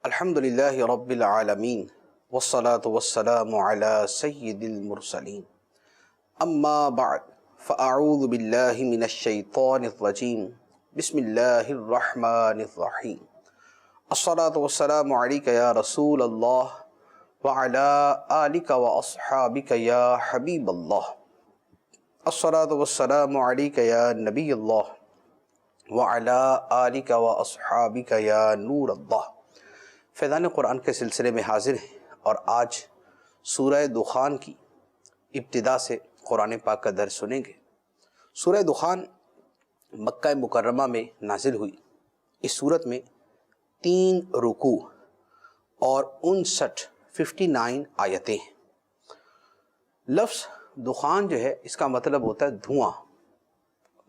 الحمدللہ رب العالمین والصلاة والسلام علی سید المرسلین اما بعد فاعوذ باللہ من الشیطان الرجیم بسم اللہ الرحمن الرحیم الصلاة والسلام علیک یا رسول اللہ وعلی آلک واصحابک یا حبیب اللہ الصلاة والسلام علیک یا نبی اللہ وعلی آلک واصحابک یا نور اللہ۔ فیضان قرآن کے سلسلے میں حاضر ہیں اور آج سورہ دخان کی ابتدا سے قرآن پاک کا درس سنیں گے۔ سورہ دخان مکہ مکرمہ میں نازل ہوئی۔ اس سورت میں 3 رکوع اور 59 آیتیں ہیں۔ لفظ دخان جو ہے اس کا مطلب ہوتا ہے دھواں،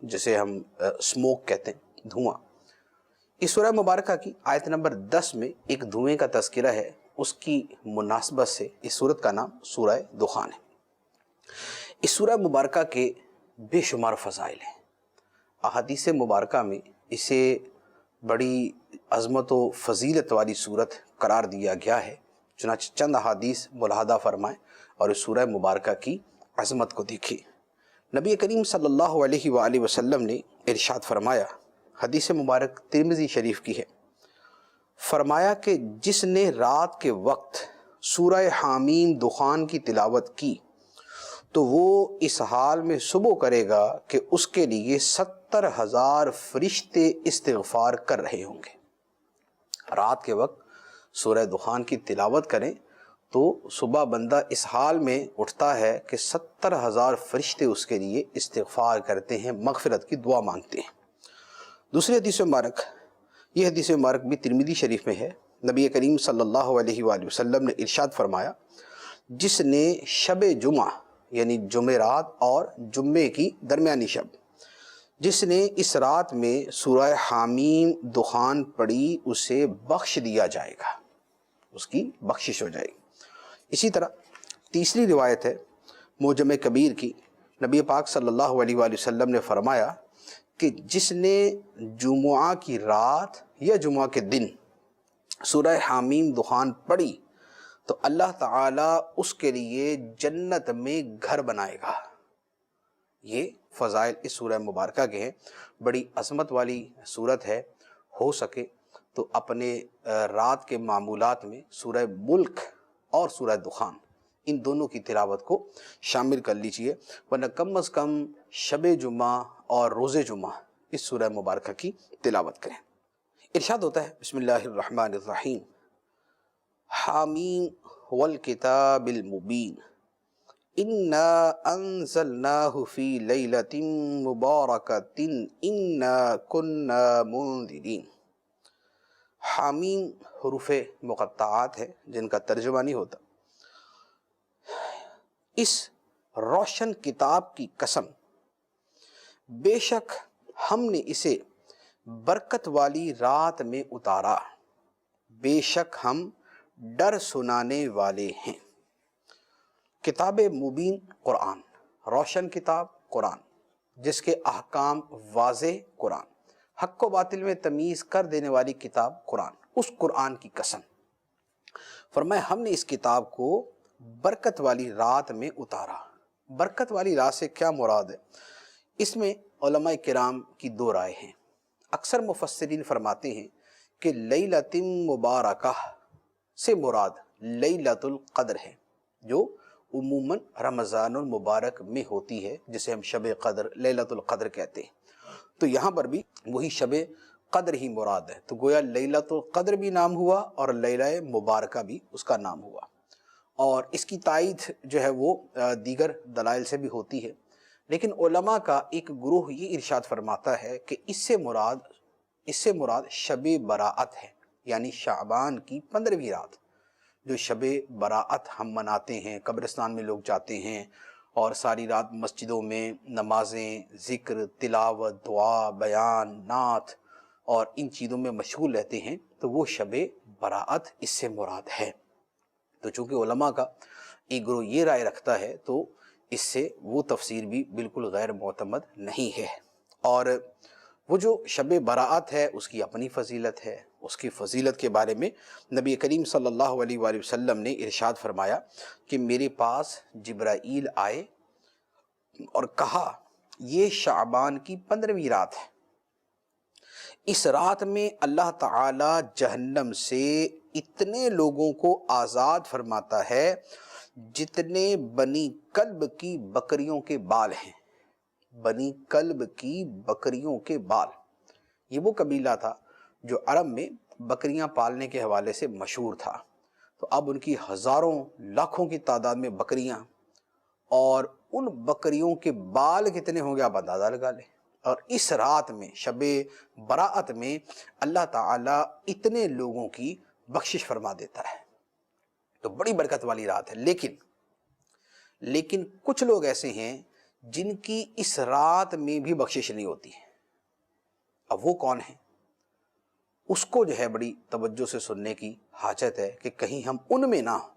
جسے ہم اسموک کہتے ہیں، دھواں۔ اس سورہ مبارکہ کی آیت نمبر 10 میں ایک دھوئیں کا تذکرہ ہے، اس کی مناسبت سے اس سورت کا نام سورہ دخان ہے۔ اس سورہ مبارکہ کے بے شمار فضائل ہیں۔ احادیث مبارکہ میں اسے بڑی عظمت و فضیلت والی سورت قرار دیا گیا ہے، چنانچہ چند احادیث ملاحظہ فرمائیں اور اس سورہ مبارکہ کی عظمت کو دیکھیں۔ نبی کریم صلی اللہ علیہ وآلہ وسلم نے ارشاد فرمایا، حدیث مبارک ترمذی شریف کی ہے، فرمایا کہ جس نے رات کے وقت سورہ حامیم دخان کی تلاوت کی تو وہ اس حال میں صبح کرے گا کہ اس کے لیے 70,000 فرشتے استغفار کر رہے ہوں گے۔ رات کے وقت سورہ دخان کی تلاوت کریں تو صبح بندہ اس حال میں اٹھتا ہے کہ 70,000 فرشتے اس کے لیے استغفار کرتے ہیں، مغفرت کی دعا مانگتے ہیں۔ دوسری حدیث مبارک، یہ حدیث مبارک بھی ترمذی شریف میں ہے۔ نبی کریم صلی اللہ علیہ وآلہ وسلم نے ارشاد فرمایا، جس نے شب جمعہ یعنی جمعرات اور جمعے کی درمیانی شب، جس نے اس رات میں سورہ حامیم دخان پڑھی اسے بخش دیا جائے گا، اس کی بخشش ہو جائے گی۔ اسی طرح تیسری روایت ہے معجم کبیر کی، نبی پاک صلی اللہ علیہ وآلہ وسلم نے فرمایا کہ جس نے جمعہ کی رات یا جمعہ کے دن سورہ حامیم دخان پڑھی تو اللہ تعالیٰ اس کے لیے جنت میں گھر بنائے گا۔ یہ فضائل اس سورہ مبارکہ کے ہیں۔ بڑی عظمت والی سورت ہے، ہو سکے تو اپنے رات کے معمولات میں سورہ ملک اور سورہ دخان ان دونوں کی تلاوت کو شامل کر لیجئے، ورنہ کم از کم شب جمعہ اور روز جمعہ اس سورہ مبارکہ کی تلاوت کریں۔ ارشاد ہوتا ہے، بسم اللہ الرحمن الرحیم، حامیم والکتاب المبین انا انزلناہ فی لیلۃ مبارکۃ انا کنا منذرین۔ حامیم حروف مقطعات ہے جن کا ترجمہ نہیں ہوتا۔ اس روشن کتاب کی قسم، بے شک ہم نے اسے برکت والی رات میں اتارا، بے شک ہم ڈر سنانے والے ہیں۔ کتاب مبین قرآن، روشن کتاب قرآن، جس کے احکام واضح قرآن، حق و باطل میں تمیز کر دینے والی کتاب قرآن، اس قرآن کی قسم۔ فرمایا ہم نے اس کتاب کو برکت والی رات میں اتارا۔ برکت والی رات سے کیا مراد ہے؟ اس میں علماء کرام کی 2 رائے ہیں۔ اکثر مفسرین فرماتے ہیں کہ لیلۃ مبارکہ سے مراد لیلۃ القدر ہے، جو عموماً رمضان المبارک میں ہوتی ہے، جسے ہم شب قدر، لیلۃ القدر کہتے ہیں۔ تو یہاں پر بھی وہی شب قدر ہی مراد ہے، تو گویا لیلۃ القدر بھی نام ہوا اور لیلہ مبارکہ بھی اس کا نام ہوا۔ اور اس کی تائید جو ہے وہ دیگر دلائل سے بھی ہوتی ہے، لیکن علماء کا ایک گروہ یہ ارشاد فرماتا ہے کہ اس سے مراد شب براءت ہے، یعنی شعبان کی 15ویں رات، جو شب براءت ہم مناتے ہیں، قبرستان میں لوگ جاتے ہیں اور ساری رات مسجدوں میں نمازیں، ذکر، تلاوت، دعا، بیان، نعت اور ان چیزوں میں مشغول رہتے ہیں، تو وہ شب براءت اس سے مراد ہے۔ تو چونکہ علماء کا ایک گروہ یہ رائے رکھتا ہے تو اس سے وہ تفسیر بھی بالکل غیر معتمد نہیں ہے۔ اور وہ جو شب براعت ہے اس کی اپنی فضیلت ہے. اس کی فضیلت کے بارے میں نبی کریم صلی اللہ علیہ وآلہ وسلم نے ارشاد فرمایا کہ میرے پاس جبرائیل آئے اور کہا یہ شعبان کی 15ویں رات ہے. اس رات میں اللہ تعالی جہنم سے اتنے لوگوں کو آزاد فرماتا ہے جتنے بنی کلب کی بکریوں کے بال ہیں. بنی کلب کی بکریوں کے بال. یہ وہ قبیلہ تھا جو عرب میں بکریاں پالنے کے حوالے سے مشہور تھا. تو اب ان کی ہزاروں لاکھوں کی تعداد میں بکریاں، اور ان بکریوں کے بال کتنے ہوں گے آپ اندازہ لگا لیں. اور اس رات میں شب براعت میں اللہ تعالیٰ اتنے لوگوں کی بخشش فرما دیتا ہے. تو بڑی برکت والی رات ہے. لیکن کچھ لوگ ایسے ہیں جن کی اس رات میں بھی بخشش نہیں ہوتی. اب وہ کون ہیں؟ اس کو جو ہے بڑی توجہ سے سننے کی حاجت ہے کہ کہیں ہم ان میں نہ ہوں.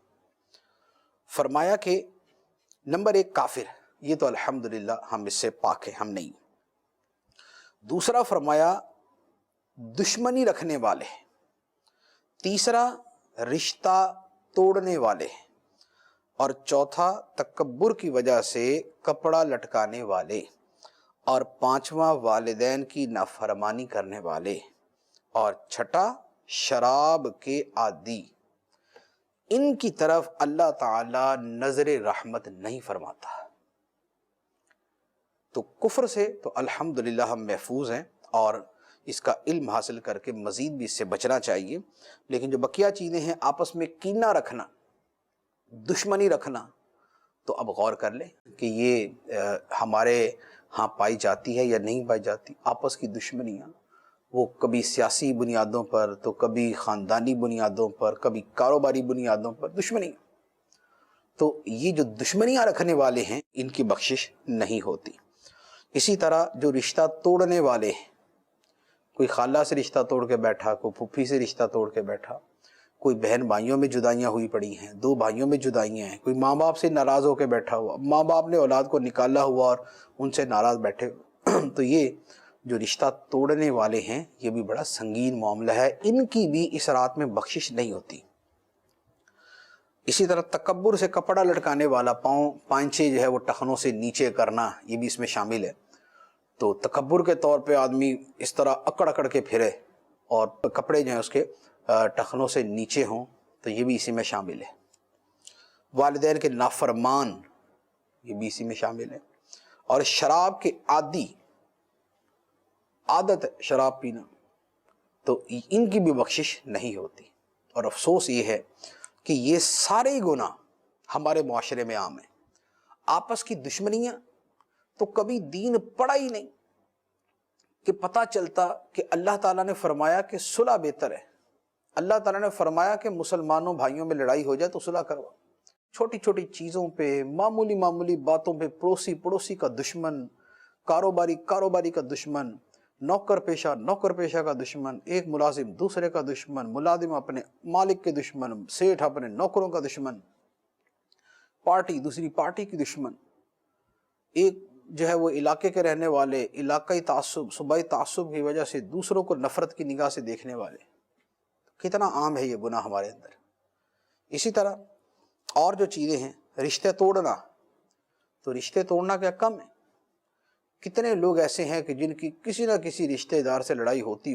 فرمایا کہ نمبر 1 کافر، یہ تو الحمدللہ ہم اس سے پاک ہیں، ہم نہیں. دوسرا فرمایا دشمنی رکھنے والے. تیسرا رشتہ توڑنے والے. اور چوتھا تکبر کی وجہ سے کپڑا لٹکانے والے. اور پانچواں والدین کی نافرمانی کرنے والے. اور چھٹا شراب کے عادی. ان کی طرف اللہ تعالی نظر رحمت نہیں فرماتا. تو کفر سے تو الحمدللہ ہم محفوظ ہیں اور اس کا علم حاصل کر کے مزید بھی اس سے بچنا چاہیے. لیکن جو بقیہ چیزیں ہیں، آپس میں کینہ رکھنا، دشمنی رکھنا، تو اب غور کر لیں کہ یہ ہمارے ہاں پائی جاتی ہے یا نہیں پائی جاتی. آپس کی دشمنیاں وہ کبھی سیاسی بنیادوں پر، تو کبھی خاندانی بنیادوں پر، کبھی کاروباری بنیادوں پر دشمنی. تو یہ جو دشمنیاں رکھنے والے ہیں ان کی بخشش نہیں ہوتی. اسی طرح جو رشتہ توڑنے والے ہیں، کوئی خالہ سے رشتہ توڑ کے بیٹھا، کوئی پھوپھی سے رشتہ توڑ کے بیٹھا، کوئی بہن بھائیوں میں جدائیاں ہوئی پڑی ہیں، 2 بھائیوں میں جدائیاں ہیں، کوئی ماں باپ سے ناراض ہو کے بیٹھا ہوا، ماں باپ نے اولاد کو نکالا ہوا اور ان سے ناراض بیٹھے. تو یہ جو رشتہ توڑنے والے ہیں یہ بھی بڑا سنگین معاملہ ہے. ان کی بھی اس رات میں بخشش نہیں ہوتی. اسی طرح تکبر سے کپڑا لٹکانے والا، پائنچے جو ہے وہ ٹخنوں سے نیچے کرنا، یہ بھی اس میں شامل ہے. تو تکبر کے طور پہ آدمی اس طرح اکڑ اکڑ کے پھرے اور کپڑے جو ہیں اس کے ٹخنوں سے نیچے ہوں، تو یہ بھی اسی میں شامل ہے. والدین کے نافرمان، یہ بھی اسی میں شامل ہے. اور شراب کے عادی، عادت ہے شراب پینا، تو ان کی بھی بخشش نہیں ہوتی. اور افسوس یہ ہے کہ یہ سارے گناہ ہمارے معاشرے میں عام ہیں. آپس کی دشمنیاں تو کبھی دین پڑھا ہی نہیں کہ پتہ چلتا کہ اللہ تعالیٰ نے فرمایا کہ صلح بہتر ہے. اللہ تعالیٰ نے فرمایا کہ مسلمانوں بھائیوں میں لڑائی ہو جائے تو صلح کروا. چھوٹی چھوٹی چیزوں پہ، معمولی باتوں پہ پڑوسی کا دشمن، کاروباری کا دشمن، نوکر پیشہ کا دشمن، ایک ملازم دوسرے کا دشمن، ملازم اپنے مالک کے دشمن، سیٹھ اپنے نوکروں کا دشمن، پارٹی دوسری پارٹی کی دشمن، ایک جو ہے وہ علاقے کے رہنے والے علاقائی تعصب، صوبائی تعصب کی وجہ سے دوسروں کو نفرت کی نگاہ سے دیکھنے والے. کتنا عام ہے یہ گناہ ہمارے اندر. اسی طرح اور جو چیزیں ہیں، رشتے توڑنا، تو رشتے توڑنا کیا کم ہے؟ کتنے لوگ ایسے ہیں کہ جن کی کسی نہ کسی رشتہ دار سے لڑائی ہوتی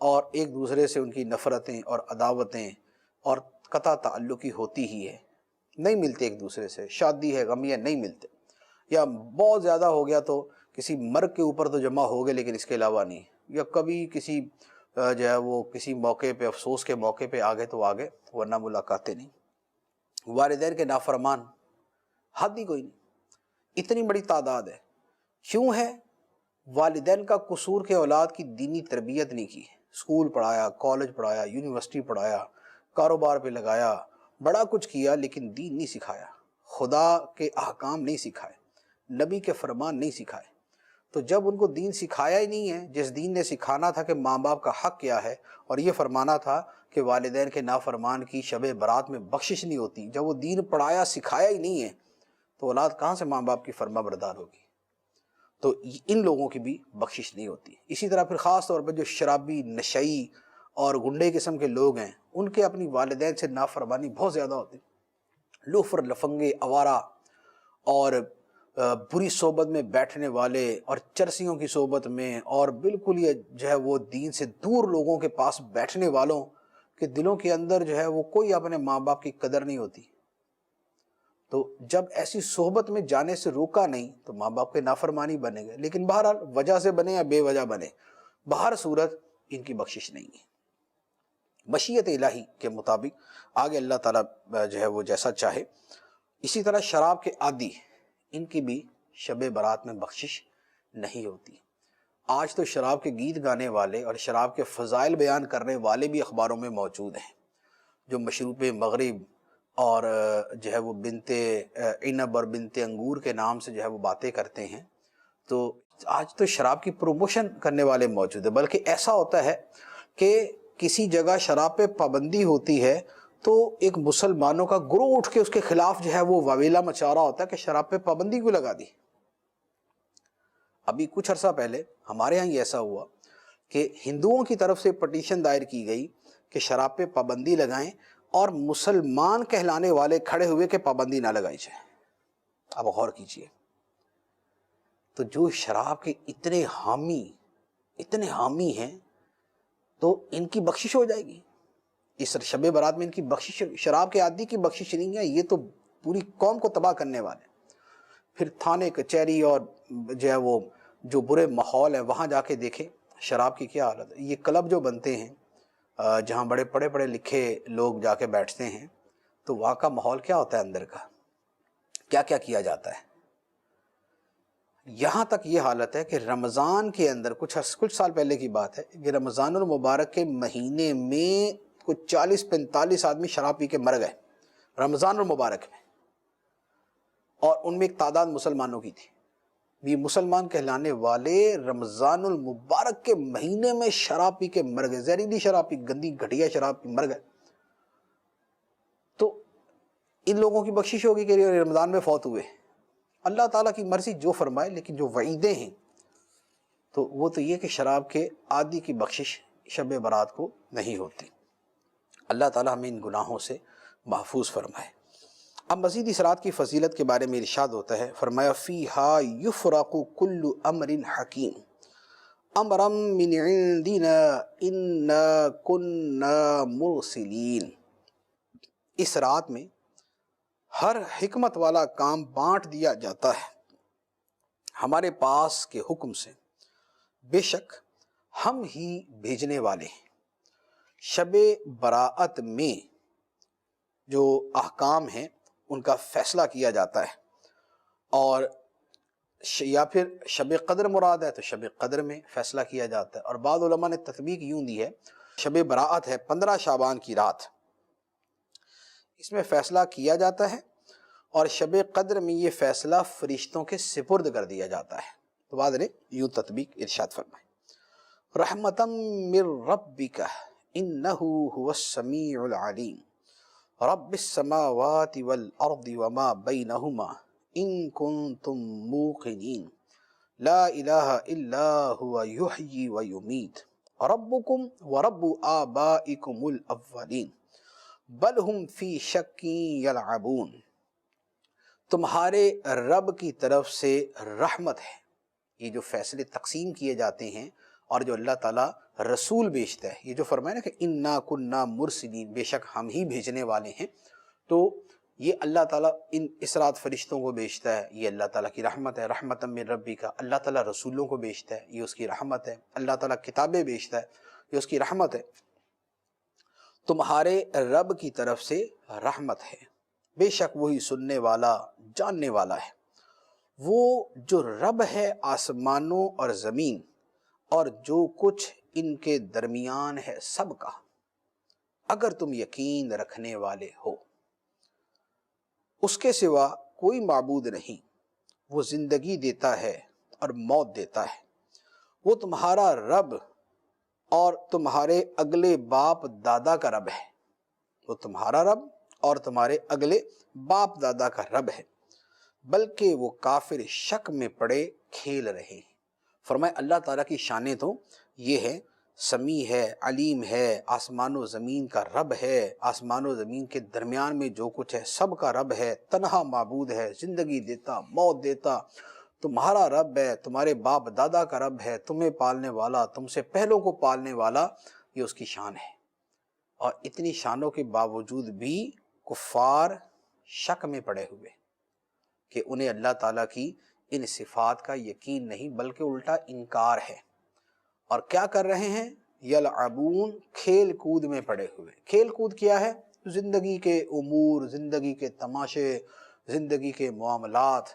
اور ایک دوسرے سے ان کی نفرتیں اور عداوتیں اور قطع تعلقی ہوتی ہی ہے، نہیں ملتے ایک دوسرے سے. شادی ہے، غم ہے، نہیں ملتے، یا بہت زیادہ ہو گیا تو کسی مرگ کے اوپر تو جمع ہو گئے لیکن اس کے علاوہ نہیں. یا کبھی کسی جو ہے وہ کسی موقع پہ، افسوس کے موقع پہ آگے تو آگے، ورنہ ملاقاتیں نہیں. والدین کے نافرمان حد ہی کوئی نہیں، اتنی بڑی تعداد ہے. کیوں ہے؟ والدین کا قصور کہ اولاد کی دینی تربیت نہیں کی. اسکول پڑھایا، کالج پڑھایا، یونیورسٹی پڑھایا، کاروبار پہ لگایا، بڑا کچھ کیا، لیکن دین نہیں سکھایا، خدا کے احکام نہیں سکھائے، نبی کے فرمان نہیں سکھائے. تو جب ان کو دین سکھایا ہی نہیں ہے، جس دین نے سکھانا تھا کہ ماں باپ کا حق کیا ہے، اور یہ فرمانا تھا کہ والدین کے نافرمان کی شب برات میں بخشش نہیں ہوتی، جب وہ دین پڑھایا سکھایا ہی نہیں ہے تو اولاد کہاں سے ماں باپ کی فرما بردار ہوگی؟ تو ان لوگوں کی بھی بخشش نہیں ہوتی۔ اسی طرح پھر خاص طور پر جو شرابی، نشئی اور گنڈے قسم کے لوگ ہیں، ان کے اپنی والدین سے نافرمانی بہت زیادہ ہوتی، لوفر، لفنگے، آوارہ اور بری صحبت میں بیٹھنے والے اور چرسیوں کی صحبت میں اور بالکل یہ جو ہے وہ دین سے دور لوگوں کے پاس بیٹھنے والوں کے دلوں کے اندر جو ہے وہ کوئی اپنے ماں باپ کی قدر نہیں ہوتی۔ تو جب ایسی صحبت میں جانے سے روکا نہیں تو ماں باپ کے نافرمانی بنے گئے، لیکن بہرحال وجہ سے بنے یا بے وجہ بنے، بہر صورت ان کی بخشش نہیں ہے۔ مشیت الہی کے مطابق آگے اللہ تعالیٰ جو ہے وہ جیسا چاہے۔ اسی طرح شراب کے عادی، ان کی بھی شب برات میں بخشش نہیں ہوتی۔ آج تو شراب کے گیت گانے والے اور شراب کے فضائل بیان کرنے والے بھی اخباروں میں موجود ہیں، جو مشروب مغرب اور جو ہے وہ بنت عنب اور بنت انگور کے نام سے جو ہے وہ باتیں کرتے ہیں۔ تو آج تو شراب کی پروموشن کرنے والے موجود ہیں، بلکہ ایسا ہوتا ہے کہ کسی جگہ شراب پہ پابندی ہوتی ہے تو ایک مسلمانوں کا گروہ اٹھ کے اس کے خلاف جو ہے وہ واویلا مچا رہا ہوتا ہے کہ شراب پہ پابندی کیوں لگا دی۔ ابھی کچھ عرصہ پہلے ہمارے ہاں یہ ایسا ہوا کہ ہندوؤں کی طرف سے پٹیشن دائر کی گئی کہ شراب پہ پابندی لگائیں، اور مسلمان کہلانے والے کھڑے ہوئے کہ پابندی نہ لگائی جائے۔ اب غور کیجئے، تو جو شراب کے اتنے حامی ہیں تو ان کی بخشش ہو جائے گی؟ اس شب برات میں ان کی بخشش، شراب کے عادی کی بخشش نہیں ہے، یہ تو پوری قوم کو تباہ کرنے والے۔ پھر تھانے کچہری اور جو ہے وہ جو برے ماحول ہے وہاں جا کے دیکھیں شراب کی کیا حالت ہے۔ یہ کلب جو بنتے ہیں جہاں بڑے پڑھے پڑھے لکھے لوگ جا کے بیٹھتے ہیں، تو وہاں کا ماحول کیا ہوتا ہے، اندر کا کیا کیا کیا جاتا ہے۔ یہاں تک یہ حالت ہے کہ رمضان کے اندر کچھ سال پہلے کی بات ہے کہ رمضان المبارک کے مہینے میں کچھ 40-45 آدمی شراب پی کے مر گئے رمضان المبارک میں، اور ان میں ایک تعداد مسلمانوں کی تھی۔ بھی مسلمان کہلانے والے رمضان المبارک کے مہینے میں شراب پی کے مر گئے، زہریلی شراب پی، گندی گھٹیا شراب پی مر گئے۔ تو ان لوگوں کی بخشش ہوگی کہ رمضان میں فوت ہوئے؟ اللہ تعالیٰ کی مرضی جو فرمائے، لیکن جو وعیدیں ہیں تو وہ تو یہ کہ شراب کے عادی کی بخشش شب برات کو نہیں ہوتی۔ اللہ تعالیٰ ہمیں ان گناہوں سے محفوظ فرمائے۔ اب مزید اس رات کی فضیلت کے بارے میں ارشاد ہوتا ہے، فرمایا فیہا یفرق کل امر حکیم امرا من عندنا انا کنا مرسلین۔ اس رات میں ہر حکمت والا کام بانٹ دیا جاتا ہے ہمارے پاس کے حکم سے، بے شک ہم ہی بھیجنے والے ہیں۔ شب براءت میں جو احکام ہیں ان کا فیصلہ کیا جاتا ہے، اور یا پھر شب قدر مراد ہے تو شب قدر میں فیصلہ کیا جاتا ہے۔ اور بعض علماء نے تطبیق یوں دی ہے، شب براءت ہے 15 شعبان کی رات، اس میں فیصلہ کیا جاتا ہے، اور شب قدر میں یہ فیصلہ فرشتوں کے سپرد کر دیا جاتا ہے۔ تو بعد نے یوں تطبیق ارشاد فرمائے، رحمتا من ربک انہ هو السمیع العلیم رب السماوات والارض وما بینہما ان کنتم موقنین لا الہ الا هو یحیی ویمیت ربکم ورب آبائکم الاولین بل ہم فی شک یلعبون۔ تمہارے رب کی طرف سے رحمت ہے۔ یہ جو فیصلے تقسیم کیے جاتے ہیں اور جو اللہ تعالیٰ رسول بھیجتا ہے، یہ جو فرمایا نا کہ انا کنا مرسلین، بے شک ہم ہی بھیجنے والے ہیں، تو یہ اللہ تعالیٰ اس رات فرشتوں کو بھیجتا ہے، یہ اللہ تعالیٰ کی رحمت ہے۔ رحمتا من ربی کا، اللہ تعالیٰ رسولوں کو بھیجتا ہے، یہ اس کی رحمت ہے۔ اللہ تعالیٰ کتابیں بھیجتا ہے، یہ اس کی رحمت ہے۔ تمہارے رب کی طرف سے رحمت ہے، بے شک وہی سننے والا جاننے والا ہے۔ وہ جو رب ہے آسمانوں اور زمین اور جو کچھ ان کے درمیان ہے سب کا، اگر تم یقین رکھنے والے ہو۔ اس کے سوا کوئی معبود نہیں، وہ زندگی دیتا ہے اور موت دیتا ہے، وہ تمہارا رب اور تمہارے اگلے باپ دادا کا رب ہے، وہ تمہارا رب اور تمہارے اگلے باپ دادا کا رب ہے۔ بلکہ وہ کافر شک میں پڑے کھیل رہے ہیں۔ فرمائے اللہ تعالیٰ کی شانیں تو یہ ہے، سمیع ہے، علیم ہے، آسمان و زمین کا رب ہے، آسمان و زمین کے درمیان میں جو کچھ ہے سب کا رب ہے، تنہا معبود ہے، زندگی دیتا، موت دیتا، تمہارا رب ہے، تمہارے باپ دادا کا رب ہے، تمہیں پالنے والا، تم سے پہلوں کو پالنے والا، یہ اس کی شان ہے۔ اور اتنی شانوں کے باوجود بھی کفار شک میں پڑے ہوئے کہ انہیں اللہ تعالیٰ کی ان صفات کا یقین نہیں بلکہ الٹا انکار ہے۔ اور کیا کر رہے ہیں؟ یلعبون، کھیل کود میں پڑے ہوئے۔ کھیل کود کیا ہے؟ زندگی کے امور، زندگی کے تماشے، زندگی کے معاملات،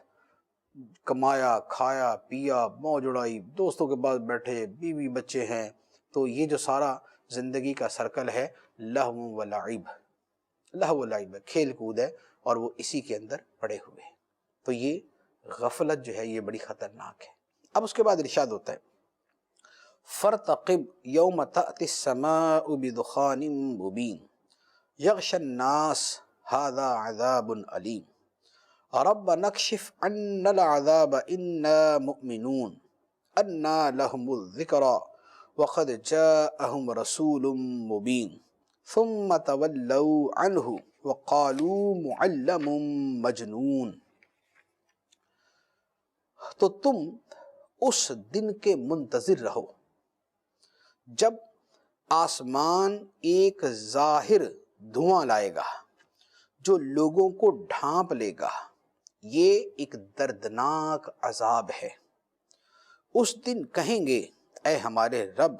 کمایا کھایا پیا موج اڑائی، دوستوں کے پاس بیٹھے، بیوی بچے ہیں، تو یہ جو سارا زندگی کا سرکل ہے لہو و لعب، لہو و لعب، کھیل کود ہے، اور وہ اسی کے اندر پڑے ہوئے ہیں۔ تو یہ غفلت جو ہے یہ بڑی خطرناک ہے۔ اب اس کے بعد ارشاد ہوتا ہے فَارْتَقِبْ يَوْمَ تَأْتِي السَّمَاءُ بِدُخَانٍ مُبِينٍ يَغْشَى النَّاسَ هَذَا عَذَابٌ أَلِيمٌ رَبَّنَا اكْشِفْ عَنَّا الْعَذَابَ إِنَّا مُؤْمِنُونَ أَنَّىٰ لَهُمُ الذِّكْرَىٰ وَقَدْ جَاءَهُمْ رَسُولٌ مُبِينٌ ثُمَّ تَوَلَّوْا عَنْهُ وَقَالُوا مُعَلَّمٌ مَجْنُونٌ۔ تو تم اس دن کے منتظر رہو جب آسمان ایک ظاہر دھواں لائے گا جو لوگوں کو ڈھانپ لے گا۔ یہ ایک دردناک عذاب ہے۔ اس دن کہیں گے اے ہمارے رب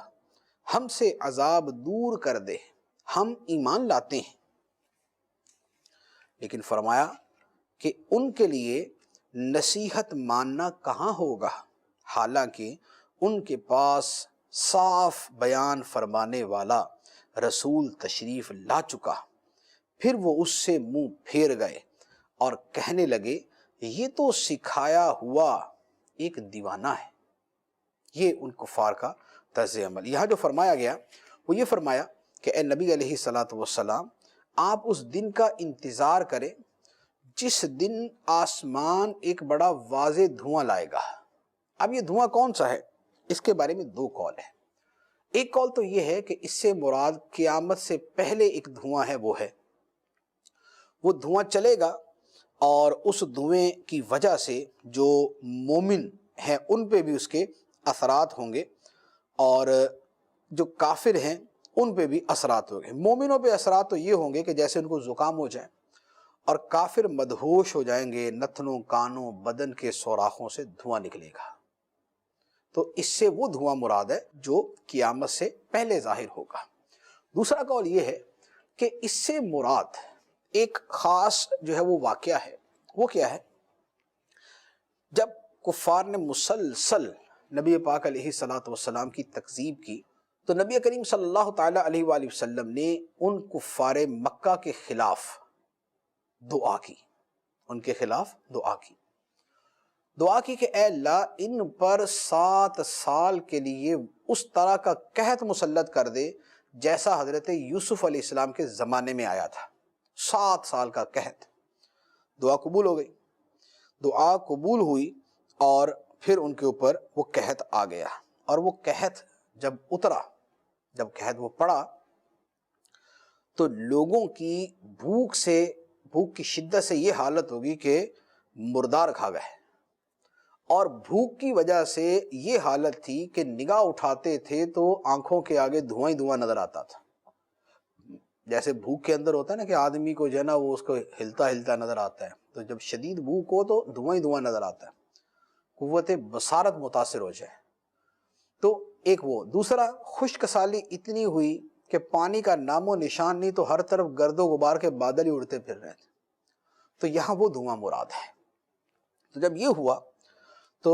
ہم سے عذاب دور کر دے، ہم ایمان لاتے ہیں۔ لیکن فرمایا کہ ان کے لیے نصیحت ماننا کہاں ہوگا، حالانکہ ان کے پاس صاف بیان فرمانے والا رسول تشریف لا چکا۔ پھر وہ اس سے منہ پھیر گئے اور کہنے لگے یہ تو سکھایا ہوا ایک دیوانہ ہے۔ یہ ان کفار کا طرز عمل۔ یہاں جو فرمایا گیا وہ یہ فرمایا کہ اے نبی علیہ الصلاۃ والسلام آپ اس دن کا انتظار کریں جس دن آسمان ایک بڑا واضح دھواں لائے گا۔ اب یہ دھواں کون سا ہے؟ اس کے بارے میں دو قول ہیں۔ ایک قول تو یہ ہے کہ اس سے مراد قیامت سے پہلے ایک دھواں ہے، وہ دھواں چلے گا اور اس دھوئیں کی وجہ سے جو مومن ہیں ان پہ بھی اس کے اثرات ہوں گے اور جو کافر ہیں ان پہ بھی اثرات ہوں گے۔ مومنوں پہ اثرات تو یہ ہوں گے کہ جیسے ان کو زکام ہو جائے، اور کافر مدہوش ہو جائیں گے، نتنوں کانوں بدن کے سوراخوں سے دھواں نکلے گا۔ تو اس سے وہ دھواں مراد ہے جو قیامت سے پہلے ظاہر ہوگا۔ دوسرا قول یہ ہے کہ اس سے مراد ایک خاص جو ہے وہ واقعہ ہے۔ وہ کیا ہے؟ جب کفار نے مسلسل نبی پاک علیہ الصلاۃ والسلام کی تکذیب کی تو نبی کریم صلی اللہ تعالیٰ علیہ وآلہ وسلم نے ان کفار مکہ کے خلاف دعا کی، ان کے خلاف دعا کی کہ اے اللہ ان پر 7 سال کے لیے اس طرح کا قحط مسلط کر دے جیسا حضرت یوسف علیہ السلام کے زمانے میں آیا تھا۔ 7 سال کا قحط۔ دعا قبول ہو گئی، دعا قبول ہوئی اور پھر ان کے اوپر وہ قحط آ گیا، اور وہ قحط جب اترا، جب قحط وہ پڑا تو لوگوں کی بھوک کی شدت سے یہ حالت ہوگی کہ مردار کھا گئے، اور بھوک کی وجہ سے یہ حالت تھی کہ نگاہ اٹھاتے تھے تو آنکھوں کے آگے دھواں ہی دھواں نظر آتا تھا۔ جیسے بھوک کے اندر ہوتا ہے نا کہ آدمی کو جو ہے نا وہ اس کو ہلتا نظر آتا ہے، تو جب شدید بھوک ہو تو دھواں ہی دھواں نظر آتا ہے، قوت بصارت متاثر ہو جائے۔ تو ایک وہ، دوسرا خشک سالی اتنی ہوئی کہ پانی کا نام و نشان نہیں، تو ہر طرف گرد و غبار کے بادل ہی اڑتے پھر رہے تھے۔ تو یہاں وہ دھواں مراد ہے۔ تو جب یہ ہوا تو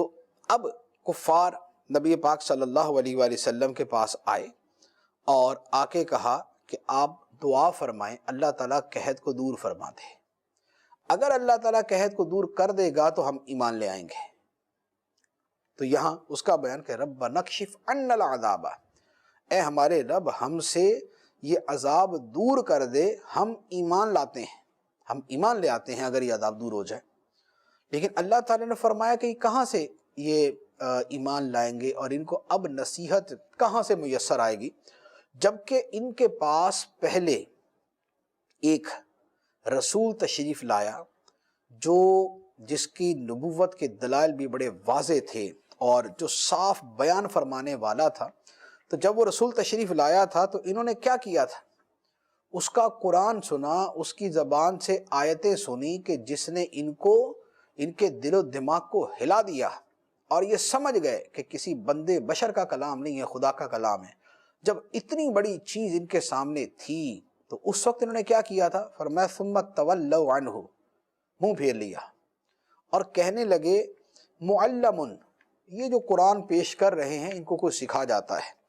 اب کفار نبی پاک صلی اللہ علیہ وآلہ وسلم کے پاس آئے اور آ کے کہا کہ آپ دعا فرمائیں اللہ تعالیٰ قحط کو دور فرما دے۔ اگر اللہ تعالیٰ قحط کو دور کر دے گا تو ہم ایمان لے آئیں گے۔ تو یہاں اس کا بیان کہ ربنا اکشف عنا العذاب، اے ہمارے رب ہم سے یہ عذاب دور کر دے، ہم ایمان لاتے ہیں، ہم ایمان لے آتے ہیں اگر یہ عذاب دور ہو جائے۔ لیکن اللہ تعالیٰ نے فرمایا کہ کہاں سے یہ ایمان لائیں گے اور ان کو اب نصیحت کہاں سے میسر آئے گی، جبکہ ان کے پاس پہلے ایک رسول تشریف لایا جس کی نبوت کے دلائل بھی بڑے واضح تھے اور جو صاف بیان فرمانے والا تھا۔ تو جب وہ رسول تشریف لایا تھا تو انہوں نے کیا کیا تھا؟ اس کا قرآن سنا، اس کی زبان سے آیتیں سنی کہ جس نے ان کے دل و دماغ کو ہلا دیا اور یہ سمجھ گئے کہ کسی بندے بشر کا کلام نہیں ہے، خدا کا کلام ہے۔ جب اتنی بڑی چیز ان کے سامنے تھی تو اس وقت انہوں نے کیا کیا تھا؟ فرمایا ثم تولوا عنہ، منہ پھیر لیا اور کہنے لگے معلم، یہ جو قرآن پیش کر رہے ہیں ان کو کوئی سکھا جاتا ہے،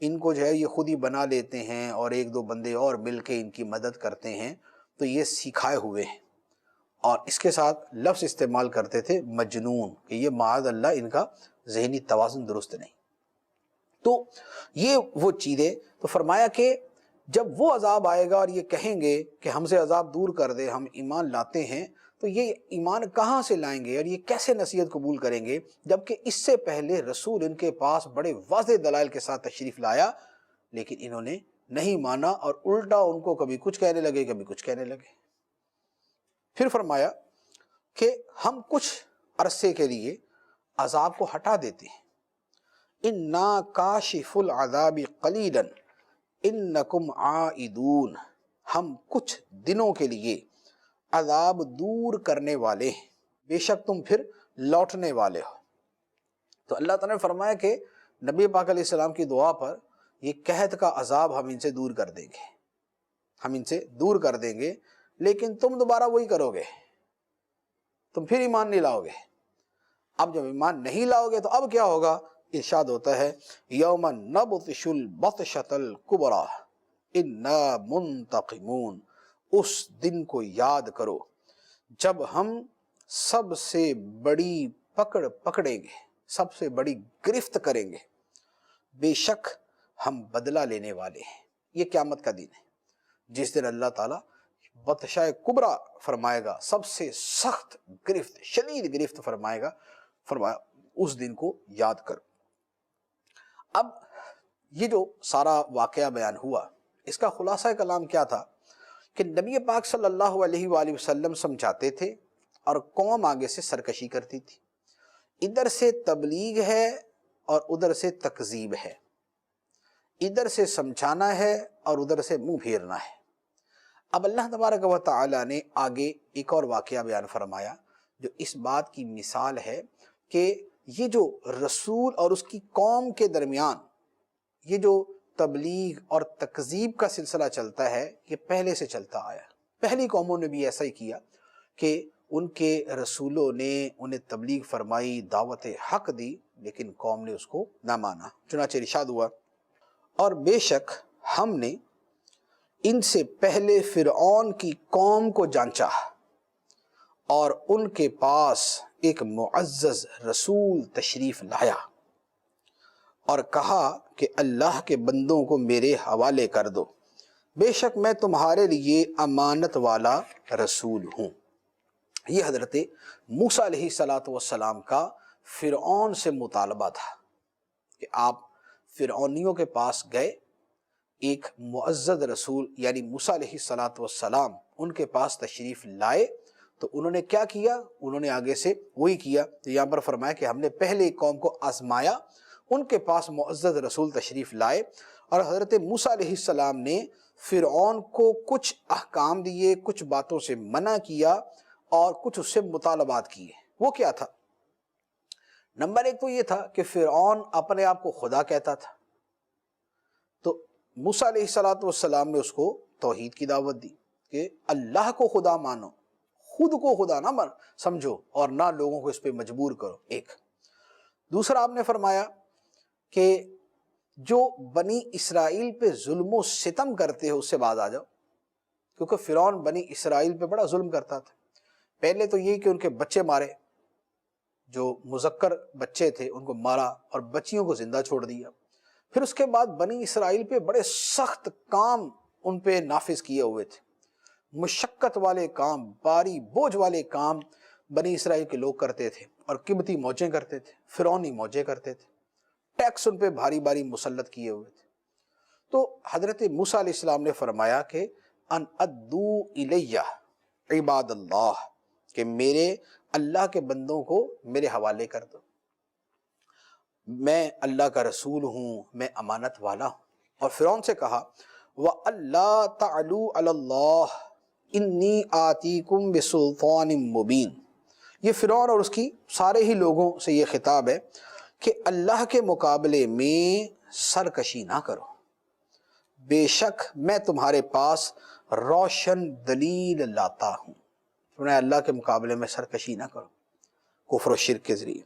ان کو جو ہے یہ خود ہی بنا لیتے ہیں اور ایک دو بندے اور مل کے ان کی مدد کرتے ہیں، تو یہ سکھائے ہوئے ہیں۔ اور اس کے ساتھ لفظ استعمال کرتے تھے مجنون، کہ یہ معاذ اللہ ان کا ذہنی توازن درست نہیں۔ تو یہ وہ چیزیں، تو فرمایا کہ جب وہ عذاب آئے گا اور یہ کہیں گے کہ ہم سے عذاب دور کر دے، ہم ایمان لاتے ہیں، تو یہ ایمان کہاں سے لائیں گے اور یہ کیسے نصیحت قبول کریں گے، جبکہ اس سے پہلے رسول ان کے پاس بڑے واضح دلائل کے ساتھ تشریف لایا، لیکن انہوں نے نہیں مانا اور الٹا ان کو کبھی کچھ کہنے لگے کبھی کچھ کہنے لگے۔ پھر فرمایا کہ ہم کچھ عرصے کے لیے عذاب کو ہٹا دیتے ہیں، اِنَّا کَاشِفُ الْعَذَابِ قَلِيلًا اِنَّكُمْ عَائِدُونَ، ہم کچھ دنوں کے لیے عذاب دور کرنے والے ہیں، بے شک تم پھر لوٹنے والے ہو۔ تو اللہ تعالیٰ نے فرمایا کہ نبی پاک علیہ السلام کی دعا پر یہ قحط کا عذاب ہم ان سے دور کر دیں گے، ہم ان سے دور کر دیں گے، لیکن تم دوبارہ وہی کرو گے، تم پھر ایمان نہیں لاؤ گے۔ اب جب ایمان نہیں لاؤ گے تو اب کیا ہوگا؟ ارشاد ہوتا ہے یوم نبطش البطشۃ الکبریٰ انا منتقمون، اس دن کو یاد کرو جب ہم سب سے بڑی پکڑ پکڑیں گے، سب سے بڑی گرفت کریں گے، بے شک ہم بدلہ لینے والے ہیں۔ یہ قیامت کا دن ہے جس دن اللہ تعالیٰ بطشہ کبریٰ فرمائے گا، سب سے سخت گرفت، شدید گرفت فرمائے گا۔ فرمایا اس دن کو یاد کر۔ اب یہ جو سارا واقعہ بیان ہوا، اس کا خلاصہ کلام کیا تھا کہ نبی پاک صلی اللہ علیہ وآلہ وسلم سمجھاتے تھے اور قوم آگے سے سرکشی کرتی تھی، ادھر سے تبلیغ ہے اور ادھر سے تکذیب ہے، ادھر سے سمجھانا ہے اور ادھر سے منہ پھیرنا ہے۔ اب اللہ تبارک و تعالی نے آگے ایک اور واقعہ بیان فرمایا جو اس بات کی مثال ہے کہ یہ جو رسول اور اس کی قوم کے درمیان یہ جو تبلیغ اور تکذیب کا سلسلہ چلتا ہے، یہ پہلے سے چلتا آیا۔ پہلی قوموں نے بھی ایسا ہی کیا کہ ان کے رسولوں نے انہیں تبلیغ فرمائی، دعوت حق دی، لیکن قوم نے اس کو نہ مانا۔ چنانچہ ارشاد ہوا اور بے شک ہم نے ان سے پہلے فرعون کی قوم کو جانچا اور ان کے پاس ایک معزز رسول تشریف لایا اور کہا کہ اللہ کے بندوں کو میرے حوالے کر دو، بے شک میں تمہارے لیے امانت والا رسول ہوں۔ یہ حضرت موسیٰ علیہ السلام کا فرعون سے مطالبہ تھا کہ آپ فرعونیوں کے پاس گئے، ایک معزز رسول یعنی موسیٰ علیہ السلام ان کے پاس تشریف لائے، تو انہوں نے کیا کیا؟ انہوں نے آگے سے وہی کیا۔ تو یہاں پر فرمایا کہ ہم نے پہلے ایک قوم کو آزمایا، ان کے پاس معزز رسول تشریف لائے اور حضرت موسیٰ علیہ السلام نے فرعون کو کچھ احکام دیے، کچھ باتوں سے منع کیا اور کچھ اس سے مطالبات کیے۔ وہ کیا تھا؟ نمبر ایک تو یہ تھا کہ فرعون اپنے آپ کو خدا کہتا تھا، تو موسیٰ علیہ السلام نے اس کو توحید کی دعوت دی کہ اللہ کو خدا مانو، خود کو خدا نہ سمجھو اور نہ لوگوں کو اس پہ مجبور کرو۔ ایک دوسرا آپ نے فرمایا کہ جو بنی اسرائیل پہ ظلم و ستم کرتے ہو اس سے باز آ جاؤ، کیونکہ فرعون بنی اسرائیل پہ بڑا ظلم کرتا تھا۔ پہلے تو یہ کہ ان کے بچے مارے، جو مذکر بچے تھے ان کو مارا اور بچیوں کو زندہ چھوڑ دیا۔ پھر اس کے بعد بنی اسرائیل پہ بڑے سخت کام ان پہ نافذ کیے ہوئے تھے، مشقت والے کام، باری بوجھ والے کام بنی اسرائیل کے لوگ کرتے تھے، اور قبطی موجیں کرتے تھے، فرعونی موجیں کرتے تھے، ٹیکس ان پہ بھاری بھاری مسلط کیے ہوئے تھے۔ تو حضرت موسیٰ علیہ السلام نے فرمایا کہ ان ادو الیہ عباد اللہ، کہ میرے اللہ کے بندوں کو میرے حوالے کر دو، میں اللہ کا رسول ہوں، میں امانت والا ہوں۔ اور فرعون سے کہا وَأَلَّا تَعْلُوا عَلَى اللَّهِ إِنِّي آتِيكُمْ بِسُلْطَانٍ مُبِينٍ۔ یہ فرعون اور اس کی سارے ہی لوگوں سے یہ خطاب ہے کہ اللہ کے مقابلے میں سرکشی نہ کرو، بے شک میں تمہارے پاس روشن دلیل لاتا ہوں۔ تمہیں اللہ کے مقابلے میں سرکشی نہ کرو کفر و شرک کے ذریعے۔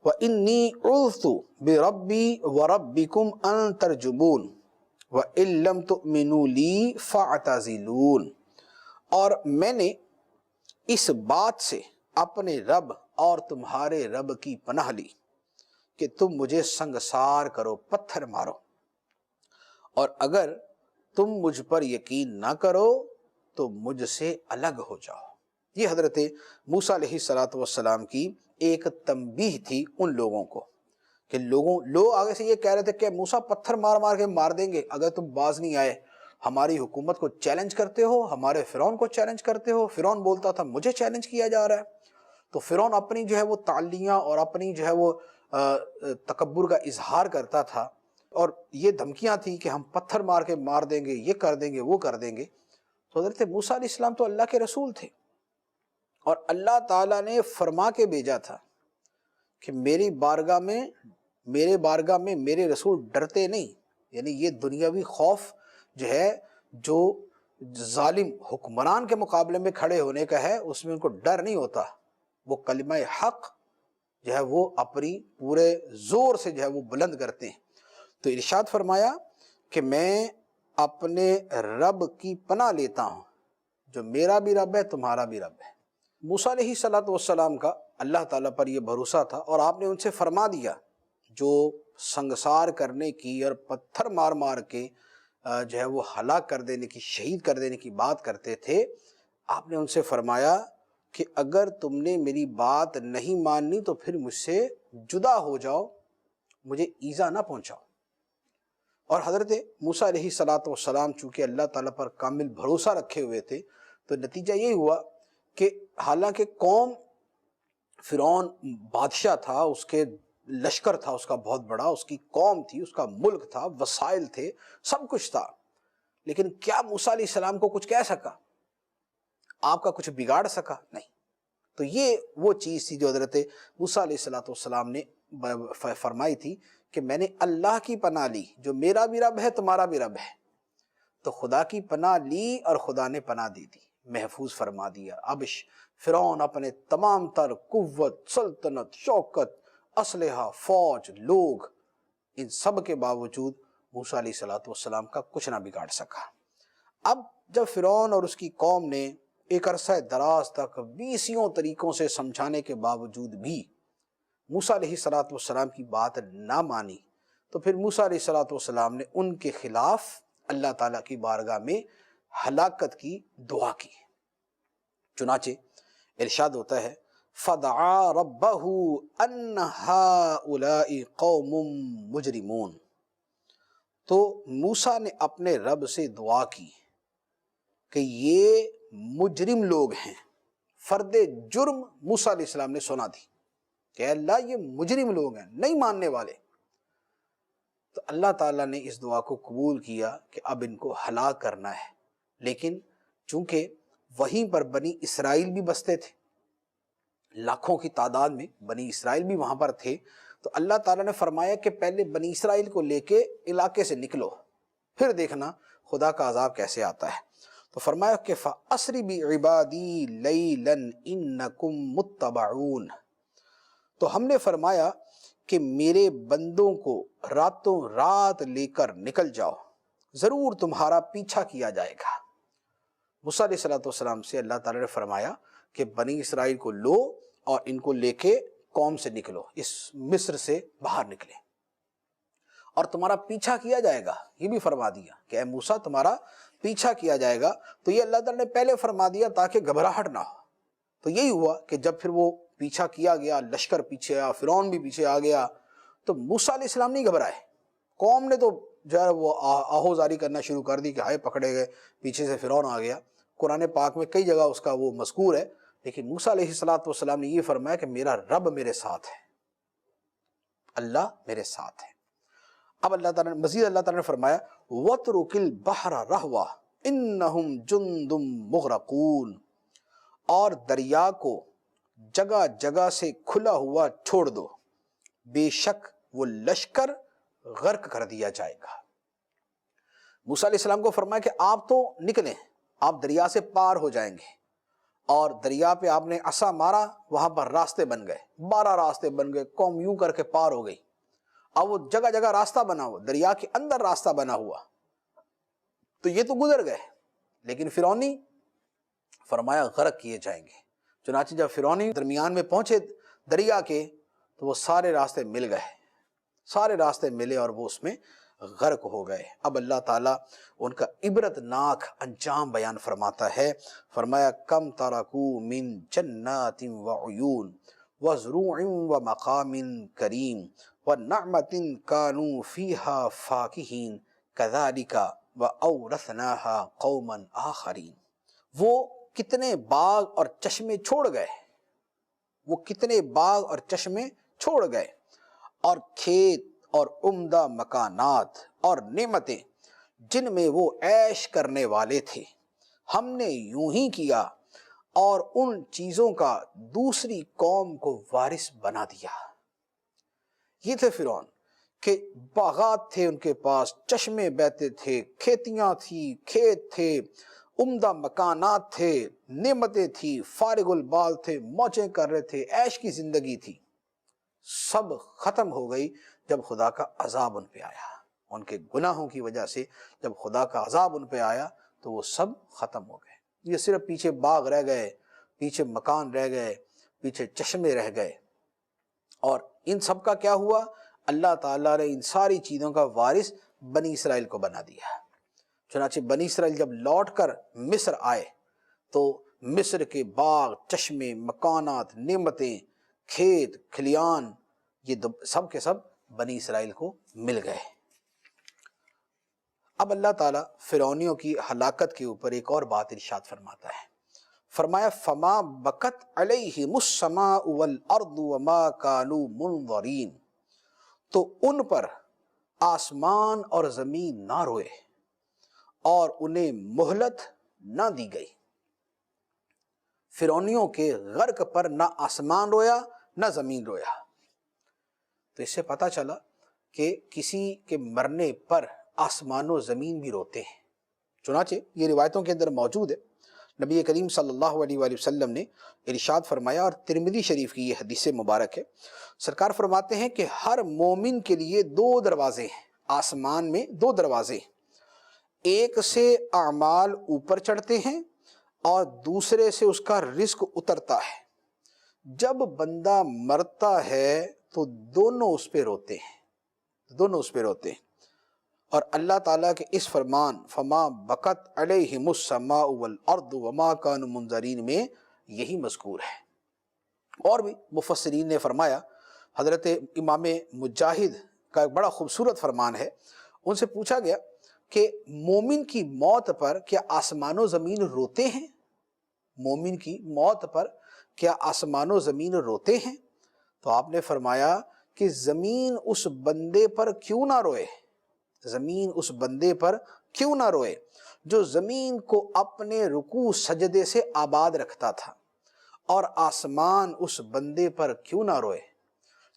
وَإِنِّي عُذْتُ بِرَبِّي وَرَبِّكُمْ أَن تَرْجُمُونَ وَإِن لَّمْ تُؤْمِنُوا لِي فَاعْتَزِلُونَ، اور میں نے اس بات سے اپنے رب اور تمہارے رب کی پناہ لی کہ تم مجھے سنگسار کرو، پتھر مارو، اور اگر تم مجھ پر یقین نہ کرو تو مجھ سے الگ ہو جاؤ۔ یہ حضرت موسیٰ علیہ السلام کی ایک تنبیہ تھی ان لوگوں کو، کہ لوگ آگے سے یہ کہہ رہے تھے کہ موسیٰ پتھر مار مار کے مار دیں گے اگر تم باز نہیں آئے، ہماری حکومت کو چیلنج کرتے ہو، ہمارے فرعون کو چیلنج کرتے ہو۔ فرعون بولتا تھا مجھے چیلنج کیا جا رہا ہے، تو فرعون اپنی جو ہے وہ تعلیاں اور اپنی جو ہے وہ تکبر کا اظہار کرتا تھا، اور یہ دھمکیاں تھیں کہ ہم پتھر مار کے مار دیں گے، یہ کر دیں گے، وہ کر دیں گے۔ تو حضرت موسیٰ علیہ السلام تو اللہ کے رسول تھے، اور اللہ تعالیٰ نے فرما کے بھیجا تھا کہ میری بارگاہ میں میرے رسول ڈرتے نہیں، یعنی یہ دنیاوی خوف جو ہے جو ظالم حکمران کے مقابلے میں کھڑے ہونے کا ہے، اس میں ان کو ڈر نہیں ہوتا، وہ کلمہ حق جو ہے وہ اپنی پورے زور سے جو ہے وہ بلند کرتے ہیں۔ تو ارشاد فرمایا کہ میں اپنے رب کی پناہ لیتا ہوں جو میرا بھی رب ہے، تمہارا بھی رب ہے۔ موسیٰ علیہ السلام کا اللہ تعالیٰ پر یہ بھروسہ تھا، اور آپ نے ان سے فرما دیا جو سنگسار کرنے کی اور پتھر مار مار کے جو ہے وہ ہلاک کر دینے کی، شہید کر دینے کی بات کرتے تھے، آپ نے ان سے فرمایا کہ اگر تم نے میری بات نہیں ماننی تو پھر مجھ سے جدا ہو جاؤ، مجھے ایذا نہ پہنچاؤ۔ اور حضرت موسیٰ علیہ السلام چونکہ اللہ تعالیٰ پر کامل بھروسہ رکھے ہوئے تھے، تو نتیجہ یہ ہوا کہ حالانکہ قوم فرعون بادشاہ تھا، اس کے لشکر تھا اس کا بہت بڑا، اس کی قوم تھی، اس کا ملک تھا، وسائل تھے، سب کچھ تھا، لیکن کیا موسیٰ علیہ السلام کو کچھ کہہ سکا؟ آپ کا کچھ بگاڑ سکا؟ نہیں۔ تو یہ وہ چیز تھی جو حضرت موسیٰ علیہ السلام نے فرمائی تھی کہ میں نے اللہ کی پناہ لی جو میرا بھی رب ہے، تمہارا بھی رب ہے۔ تو خدا کی پناہ لی اور خدا نے پناہ دے دی، محفوظ فرما دیا۔ اب فرعون اپنے تمام تر قوت، سلطنت، شوکت، اسلحہ، فوج، لوگ، ان سب کے باوجود موسیٰ علیہ السلام کا کچھ نہ بگاڑ سکا۔ اب جب فرعون اور اس کی قوم نے ایک عرصہ دراز تک 20 طریقوں سے سمجھانے کے باوجود بھی موسیٰ علیہ السلام کی بات نہ مانی، تو پھر موسیٰ علیہ السلام نے ان کے خلاف اللہ تعالیٰ کی بارگاہ میں ہلاکت کی دعا کی۔ چنانچہ ارشاد ہوتا ہے فَدَعَا رَبَّهُ أَنَّ هَٰؤُلَاءِ قَوْمٌ مُجْرِمُونَ، تو موسیٰ نے اپنے رب سے دعا کی کہ یہ مجرم لوگ ہیں۔ فرد جرم موسیٰ علیہ السلام نے سنا دی کہ اللہ یہ مجرم لوگ ہیں، نہیں ماننے والے۔ تو اللہ تعالیٰ نے اس دعا کو قبول کیا کہ اب ان کو ہلاک کرنا ہے، لیکن چونکہ وہیں پر بنی اسرائیل بھی بستے تھے، لاکھوں کی تعداد میں بنی اسرائیل بھی وہاں پر تھے، تو اللہ تعالیٰ نے فرمایا کہ پہلے بنی اسرائیل کو لے کے علاقے سے نکلو، پھر دیکھنا خدا کا عذاب کیسے آتا ہے۔ تو فرمایا کہ فَأَسْرِ بِعِبَادِي لَيْلًا إِنَّكُمْ مُتَّبَعُونَ، تو ہم نے فرمایا کہ میرے بندوں کو راتوں رات لے کر نکل جاؤ، ضرور تمہارا پیچھا کیا جائے گا۔ موسیٰ علیہ السلام سے اللہ تعالیٰ نے فرمایا کہ بنی اسرائیل کو لو اور ان کو لے کے قوم سے نکلو، اس مصر سے باہر نکلے، اور تمہارا پیچھا کیا جائے گا۔ یہ بھی فرما دیا کہ اے موسیٰ تمہارا پیچھا کیا جائے گا۔ تو یہ اللہ تعالیٰ نے پہلے فرما دیا تاکہ گھبراہٹ نہ ہو۔ تو یہی ہوا کہ جب پھر وہ پیچھا کیا گیا، لشکر پیچھے آیا، فرعون بھی پیچھے آ گیا، تو موسیٰ علیہ السلام نہیں گھبرائے. قوم نے تو جو ہے وہ آہوزاری کرنا شروع کر دی کہ ہائے پکڑے گئے، پیچھے سے فرعون آ گیا. قرآن پاک میں کئی جگہ اس کا وہ مذکور ہے، لیکن موسیٰ علیہ السلام نے یہ فرمایا کہ میرا رب میرے ساتھ ہے، اللہ میرے ساتھ ہے. اب اللہ تعالیٰ نے مزید اللہ تعالیٰ نے فرمایا وَاتْرُكِ الْبَحْرَ رَهْوَةً إِنَّهُمْ جُنْدٌ مُغْرَقُونَ، اور دریا کو جگہ جگہ سے کھلا ہوا چھوڑ دو، بے شک وہ لشکر غرق کر دیا جائے گا. موسیٰ علیہ السلام کو فرمایا کہ آپ تو نکلیں، آپ دریا سے پار ہو جائیں گے. اور دریا پہ آپ نے عصا مارا، وہاں پر راستے بن گئے، 12 راستے بن گئے، قوم یوں کر کے پار ہو گئی. اب وہ جگہ جگہ راستہ بنا ہوا، دریا کے اندر راستہ بنا ہوا، تو یہ تو گزر گئے، لیکن فرعونی فرمایا غرق کیے جائیں گے. چنانچہ جب فرعونی درمیان میں پہنچے دریا کے تو وہ سارے راستے مل گئے، سارے راستے ملے اور وہ اس میں غرق ہو گئے. اب اللہ تعالیٰ ان کا عبرت ناک انجام بیان فرماتا ہے. فرمایا کم ترکو من جنات وعیون وزروع ومقام کریم ونعمت کانوا فیہا فاکہین کذالک واورثناہا قوما آخرین. وہ کتنے باغ اور چشمے چھوڑ گئے، وہ کتنے باغ اور چشمے چھوڑ گئے، اور کھیت اور عمدہ مکانات اور نعمتیں جن میں وہ عیش کرنے والے تھے، ہم نے یوں ہی کیا اور ان چیزوں کا دوسری قوم کو وارث بنا دیا. یہ تھے فرعون کہ باغات تھے ان کے پاس، چشمے بہتے تھے، کھیتیاں تھی، کھیت تھے، عمدہ مکانات تھے، نعمتیں تھی، فارغ البال تھے، موجیں کر رہے تھے، عیش کی زندگی تھی. سب ختم ہو گئی جب خدا کا عذاب ان پہ آیا. ان کے گناہوں کی وجہ سے جب خدا کا عذاب ان پہ آیا تو وہ سب ختم ہو گئے. یہ صرف پیچھے باغ رہ گئے، پیچھے مکان رہ گئے، پیچھے چشمے رہ گئے. اور ان سب کا کیا ہوا؟ اللہ تعالیٰ نے ان ساری چیزوں کا وارث بنی اسرائیل کو بنا دیا. چنانچہ بنی اسرائیل جب لوٹ کر مصر آئے تو مصر کے باغ، چشمے، مکانات، نعمتیں، کھیت کھلیان، یہ سب کے سب بنی اسرائیل کو مل گئے. اب اللہ تعالیٰ فرعونیوں کی ہلاکت کے اوپر ایک اور بات ارشاد فرماتا ہے. فرمایا فما بکت علیہم السماء والارض وما کانوا منظرین، تو ان پر آسمان اور زمین نہ روئے اور انہیں مہلت نہ دی گئی. فرعونیوں کے غرق پر نہ آسمان رویا نہ زمین رویا. تو اس سے پتہ چلا کہ کسی کے مرنے پر آسمان و زمین بھی روتے ہیں. چنانچہ یہ روایتوں کے اندر موجود ہے، نبی کریم صلی اللہ علیہ وآلہ وسلم نے ارشاد فرمایا، اور ترمذی شریف کی یہ حدیث مبارک ہے. سرکار فرماتے ہیں کہ ہر مومن کے لیے 2 دروازے ہیں، آسمان میں 2 دروازے، ایک سے اعمال اوپر چڑھتے ہیں اور دوسرے سے اس کا رزق اترتا ہے. جب بندہ مرتا ہے تو دونوں اس پہ روتے ہیں، دونوں اس پہ روتے ہیں. اور اللہ تعالیٰ کے اس فرمان فما بکت علیہم السماء والارض وما کانوا منظرین میں یہی مذکور ہے. اور بھی مفسرین نے فرمایا، حضرت امام مجاہد کا ایک بڑا خوبصورت فرمان ہے. ان سے پوچھا گیا کہ مومن کی موت پر کیا آسمان و زمین روتے ہیں؟ مومن کی موت پر کیا آسمان و زمین روتے ہیں؟ تو آپ نے فرمایا کہ زمین اس بندے پر کیوں نہ روئے، زمین اس بندے پر کیوں نہ روئے جو زمین کو اپنے رکوع سجدے سے آباد رکھتا تھا، اور آسمان اس بندے پر کیوں نہ روئے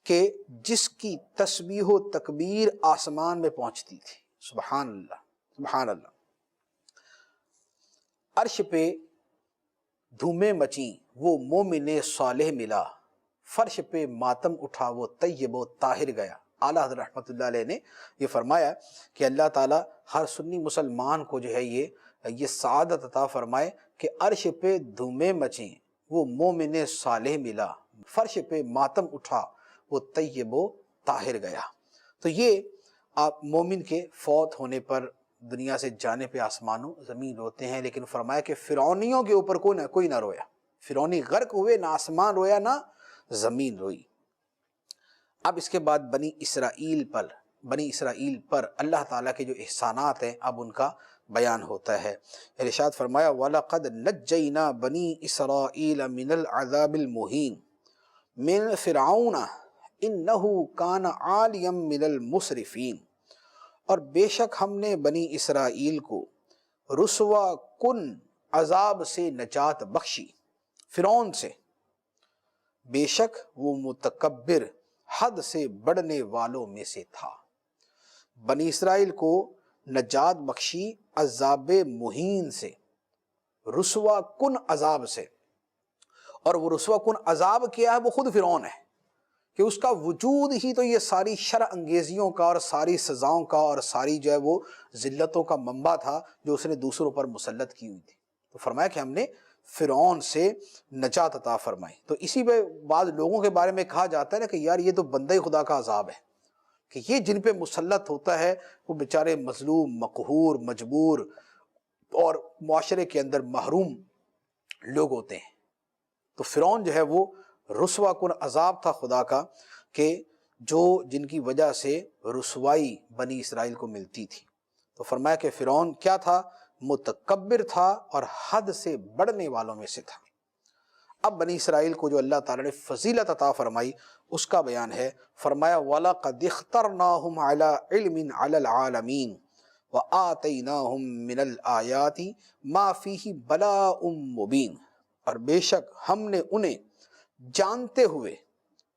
کہ جس کی تسبیح و تکبیر آسمان میں پہنچتی تھی. سبحان اللہ، سبحان اللہ. عرش پہ دھومیں مچیں وہ مومن صالح ملا، فرش پہ ماتم اٹھا وہ طیب و طاہر گیا. اعلیٰ حضرت رحمۃ اللہ علیہ نے یہ فرمایا کہ اللہ تعالیٰ ہر سنی مسلمان کو جو ہے یہ سعادت عطا فرمائے کہ عرش پہ دھومیں مچیں وہ مومن صالح ملا، فرش پہ ماتم اٹھا وہ طیب و طاہر گیا. تو یہ آپ مومن کے فوت ہونے پر، دنیا سے جانے پہ آسمان و زمین روتے ہیں، لیکن فرمایا کہ فرعونیوں کے اوپر کوئی نہ رویا. فرعونی غرق ہوئے، نہ آسمان رویا نہ زمین روئی۔ اب اس کے بعد بنی اسرائیل پر اللہ تعالیٰ کے جو احسانات ہیں اب ان کا بیان ہوتا ہے۔ ارشاد فرمایا وَلَقَدْ نَجَّيْنَا بَنِي إِسْرَائِيلَ مِنَ الْعَذَابِ الْمُهِينِ مِنْ فِرْعَوْنَ إِنَّهُ كَانَ عَالِيًا مِنَ الْمُسْرِفِينَ، اور بے شک ہم نے بنی اسرائیل کو رسوا کن عذاب سے نجات بخشی، فرعون سے، بے شک وہ متکبر حد سے بڑھنے والوں میں سے تھا۔ بنی اسرائیل کو نجات بخشی عذاب مہین سے، رسوا کن عذاب سے، اور وہ رسوا کن عذاب کیا ہے؟ وہ خود فرعون ہے، کہ اس کا وجود ہی تو یہ ساری شرع انگیزیوں کا اور ساری سزاؤں کا اور ساری جو ہے وہ ذلتوں کا منبع تھا جو اس نے دوسروں پر مسلط کی ہوئی تھی۔ تو فرمایا کہ ہم نے فرعون سے نجات عطا فرمائی۔ تو اسی پہ بعض لوگوں کے بارے میں کہا جاتا ہے نا کہ یار یہ تو بندہ خدا کا عذاب ہے، کہ یہ جن پہ مسلط ہوتا ہے وہ بیچارے مظلوم، مقہور، مجبور اور معاشرے کے اندر محروم لوگ ہوتے ہیں۔ تو فرعون جو ہے وہ رسوا کن عذاب تھا خدا کا، کہ جو جن کی وجہ سے رسوائی بنی اسرائیل کو ملتی تھی۔ تو فرمایا کہ فرعون کیا تھا؟ متکبر تھا اور حد سے بڑھنے والوں میں سے تھا۔ اب بنی اسرائیل کو جو اللہ تعالیٰ نے فضیلت عطا فرمائی اس کا بیان ہے۔ فرمایا وَلَقَدِ اخْتَرْنَاهُمْ عَلَىٰ عِلْمٍ عَلَى الْعَالَمِينَ وَآتَيْنَاهُمْ مِنَ الْآيَاتِ مَا فِيهِ بَلَاءٌ مُبِينٌ، اور بے شک ہم نے انہیں جانتے ہوئے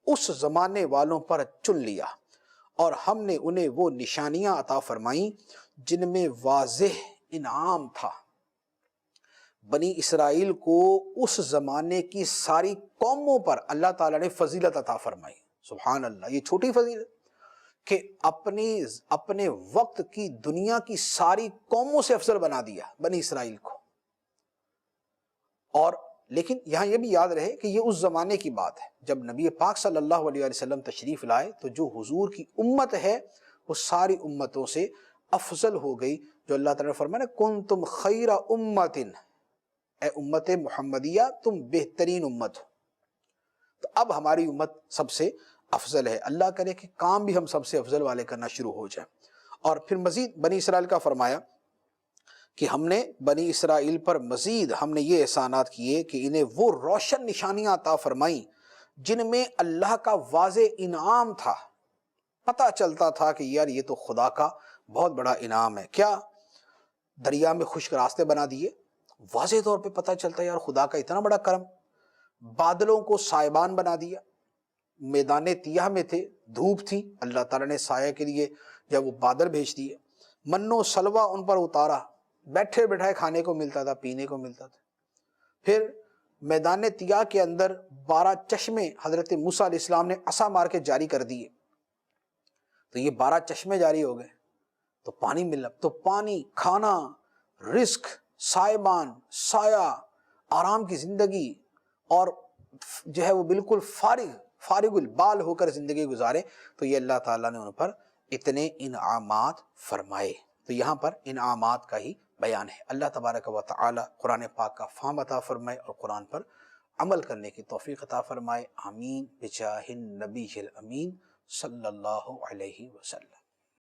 اس زمانے والوں پر چن لیا، اور ہم نے انہیں وہ نشانیاں عطا فرمائیں جن میں واضح انعام تھا۔ بنی اسرائیل کو اس زمانے کی ساری قوموں پر اللہ تعالیٰ نے فضیلت عطا فرمائی۔ سبحان اللہ، یہ چھوٹی فضیلت کہ اپنے وقت کی دنیا کی ساری قوموں سے افضل بنا دیا بنی اسرائیل کو۔ اور لیکن یہاں یہ بھی یاد رہے کہ یہ اس زمانے کی بات ہے جب نبی پاک صلی اللہ علیہ وسلم تشریف لائے تو جو حضور کی امت ہے وہ ساری امتوں سے افضل ہو گئی، جو اللہ تعالیٰ نے فرمایا کنتم خیر امت، اے امت محمدیہ تم بہترین امت ہو۔ تو اب ہماری امت سب سے افضل ہے، اللہ کرے کہ کام بھی ہم سب سے افضل والے کرنا شروع ہو جائیں۔ اور پھر مزید بنی اسرائیل کا فرمایا کہ ہم نے بنی اسرائیل پر مزید ہم نے یہ احسانات کیے کہ انہیں وہ روشن نشانیاں عطا فرمائیں جن میں اللہ کا واضح انعام تھا، پتہ چلتا تھا کہ یار یہ تو خدا کا بہت بڑا انعام ہے۔ کیا؟ دریا میں خشک راستے بنا دیے، واضح طور پہ پتہ چلتا ہے یار خدا کا اتنا بڑا کرم۔ بادلوں کو سائبان بنا دیا، میدان تیہ میں تھے، دھوپ تھی، اللہ تعالیٰ نے سایہ کے لیے جب وہ بادل بھیج دیے، من و سلوہ ان پر اتارا، بیٹھے بیٹھائے کھانے کو ملتا تھا، پینے کو ملتا تھا۔ پھر میدان تیہ کے اندر 12 چشمے حضرت موسیٰ علیہ السلام نے عصا مار کے جاری کر دیے، تو یہ 12 چشمے جاری ہو گئے، تو پانی ملا، تو پانی، کھانا، رزق، سائبان، سایہ، آرام کی زندگی، اور جو ہے وہ بالکل فارغ البال ہو کر زندگی گزارے۔ تو یہ اللہ تعالیٰ نے ان پر اتنے انعامات فرمائے۔ تو یہاں پر انعامات کا ہی بیان ہے۔ اللہ تبارک و تعالی قرآن پاک کا فہم عطا فرمائے اور قرآن پر عمل کرنے کی توفیق عطا فرمائے۔ آمین بجاہ النبی الامین صلی اللہ علیہ وسلم۔